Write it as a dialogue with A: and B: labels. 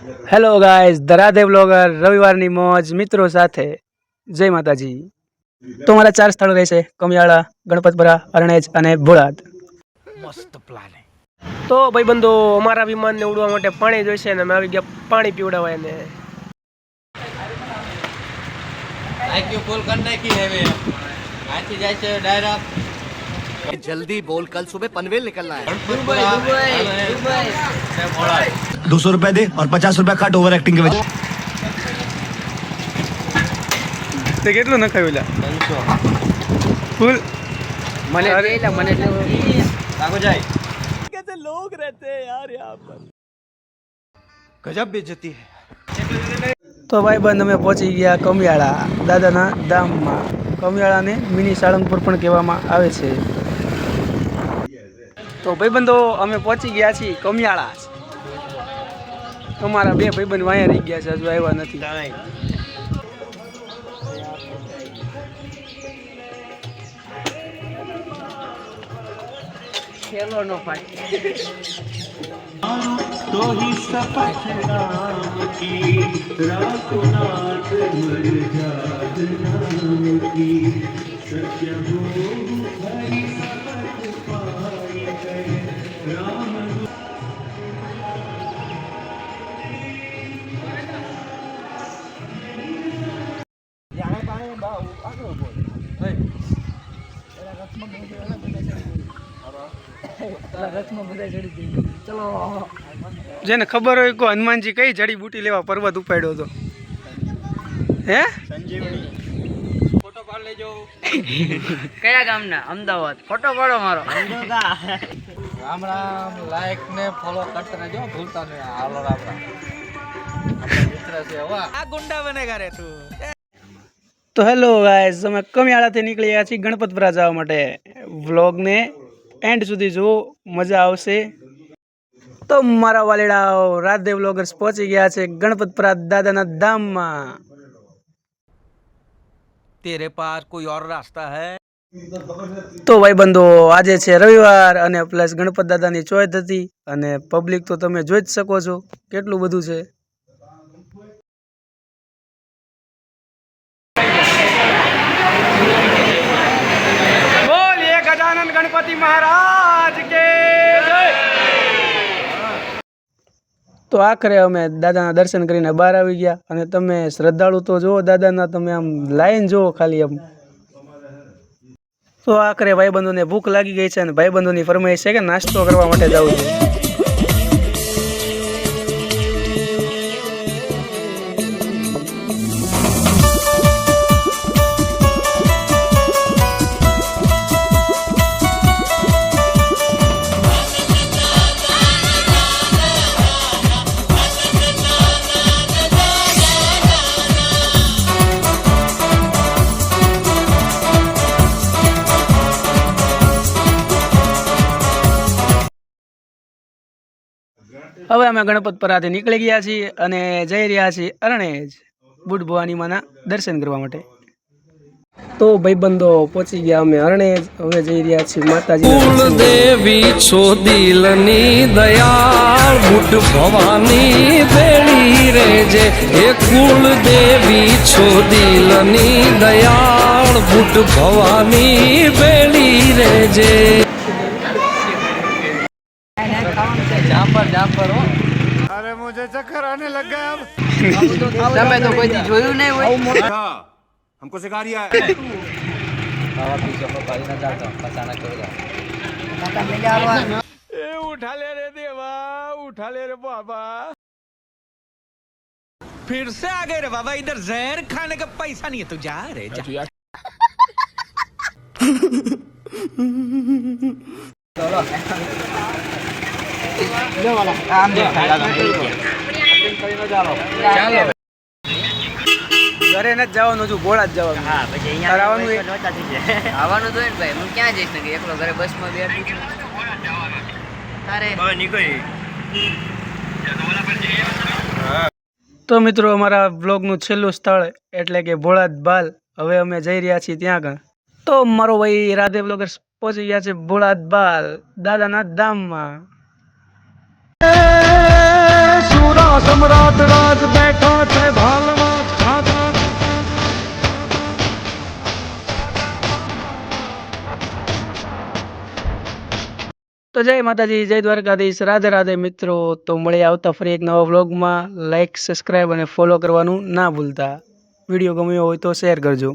A: Hello guys, ધરાધે blogger રવિવારની મોજ મિત્રો સાથે જય માતાજી। તો મારા 4 સ્થળો રહેશે: કમિયાળા, ગણપતપરા, અરણેજ અને ભોળાદ।
B: મસ્ત પ્લાન હે। તો ભાઈબંધો, અમારા વિમાનને ઉડવા માટે પાણી જોઈશે ને અમે આવી ગયા પાણી પીવડાવવા એને।
C: आईक्यू फुल करने की है वे आती जाए છે डायरेक्ट जल्दी बोल कल सुबह पनवेल निकलना है दुबई दुबई
D: 200 रुपए दे और 50 रुपए काट ओवर एक्टिंग के वजह
A: તે કેટલું નખાયું લા ફૂલ
B: મને લેલા મને
C: लागो जाए
A: कैसे लोग रहते हैं यार यहाँ पर।
C: गजब बेइज्जती है।
A: તો ભાઈબંધ અમે પહોંચી ગયા કમિયાળા દાદાના ધામમાં। કમિયાળાને મિની સાળંગપુર પણ કહેવામાં આવે છે। તો ભાઈબંધો, અમે પહોંચી ગયા છીએ કમિયાળા। અમારા 2 ભાઈબંધ વાયા રહી ગયા છે, હજુ આવ્યા નથી।
B: ખેલો નો ફાટ
E: तो ही सपथ नाम की रातों रात मर जात नाम की सत्य हो हरि सपथ पाई गए राम
A: જેને ખબર હોય કો હનુમાનજી કઈ જડીબૂટી લેવા પર્વત ઉપાડ્યો હતો? હે
C: फोटो पाड़ ले जो
B: કયા ગામના? અમદાવાદ। ફોટો પાડો મારો।
C: राम राम लाइक ने फॉलो करते रहજો भूलता नहीं हालो राम राम अपने मित्र से हुआ आ गुंडा बनेगा रे तू।
A: તો હેલો ગાઈઝ, અમે કમિયાળાથી નીકળી ગયા છીએ ગણપતપરા જવા માટે। વ્લોગને એન્ડ સુધી જુઓ, મજા આવશે। તો મારા વાલીડાઓ, રાધે વ્લોગર્સ પહોંચી ગયા છે ગણપતપરા દાદાના ધામમાં।
C: तेरे पास कोई और रास्ता है?
A: તો ભાઈબંધો, આજે છે રવિવાર અને પ્લસ ગણપત દાદાની ચોથ હતી અને પબ્લિક તો તમે જોઈ જ શકો છો કેટલું બધું છે। બોલીએ ગજાનન ગણપતિ મહારાજ કે જય। તો આખરે અમે દાદાના દર્શન કરીને બહાર આવી ગયા અને તમે શ્રદ્ધાળુ તો જુઓ દાદાના, તમે આમ લાઈન જુઓ ખાલી આમ। તો આખરે ભાઈબંધોને ભૂખ લાગી ગઈ છે અને ભાઈબંધોની ફરમાઈશ છે કે નાસ્તો કરવા માટે જવું છે। હવે અમે ગણપતપરાથી નીકળી ગયા છીએ અને જઈ રહ્યા છીએ અરણેજ બુટ ભવાની માના દર્શન કરવા માટે। તો ભાઈબંધો, પહોંચી ગયા અમે અરણેજ। હવે જઈ રહ્યા છીએ માતાજી
F: દેવી છો દિલની દયાળ બુટ ભવાની બેડી રેજે એ કુળ દેવી છો દિલની દયાળ બુટ ભવાની બેડી રેજે।
C: जहाँ पर हो
D: अरे मुझे चक्कर आने लग गया अब।
B: તમે તો કોઈ દી જોયું નહીં હોય।
D: हमको सिखा रिया है।
C: बाबा पीछे को पारी ना जाता फसाना छोड़ेगा
A: ए उठा ले रे देवा, उठा ले रे बाबा।
G: फिर से आ गए रे बाबा, इधर जहर खाने का पैसा नहीं है तो जा रे जा।
A: ઘરે નથી જવાનું, હજુ ભોળા જ જવાનું।
B: હા, પછી
A: તારે આવવાનું
B: અહીંયા આવવાનું તો હોય ને ભાઈ, હું ક્યાં જઈશ ને કે એકલો ઘરે બસમાં બેઠું છું। તારે
A: તો મિત્રો, અમારા વ્લોગનું છેલ્લું સ્થળ એટલે કે ભોળાદ બાલ, હવે અમે જઈ રહ્યા છીએ ત્યાં આગળ। તો મારો ભાઈ રાધે વ્લોગર્સ પહોંચી ગયા છે ભોળાદ બાલ દાદાના ધામમાં।
D: सूरा सम्राट
A: તો જય માતાજી, જય દ્વારકાધીશ, રાધે રાધે મિત્રો. તો મળીએ આવતા ફરી એક નવા વ્લોગમાં. લાઇક, સબસ્ક્રાઈબ અને ફોલો કરવાનું ના ભૂલતા. વિડીયો ગમ્યો હોય તો શેર કરજો.